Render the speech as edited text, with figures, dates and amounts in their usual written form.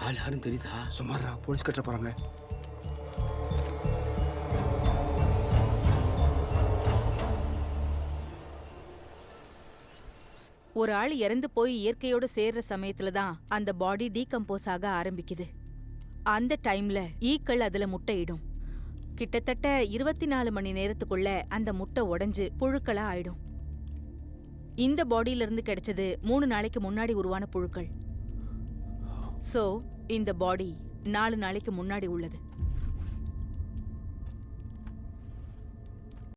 ஆள் யாரும் தெரியுதா? சுமாரா போலீஸ் கட்ட போறாங்க. ஒரு ஆள் இறந்து போய் இயற்கையோட சேர்ற சமயத்துல தான் அந்த பாடி டீகம்போஸ் ஆக ஆரம்பிக்குது. அந்த டைம்ல ஈக்கள் அதுல முட்டையிடும். கிட்டத்தட்ட 24 மணி நேரத்துக்குள்ள அந்த முட்டை உடைஞ்சு புழுக்களா ஆயிடும். இந்த பாடியில இருந்து கிடைச்சது 3 நாளைக்கு முன்னாடி உருவான புழுக்கள். சோ இந்த பாடி 4 நாளைக்கு முன்னாடி உள்ளது.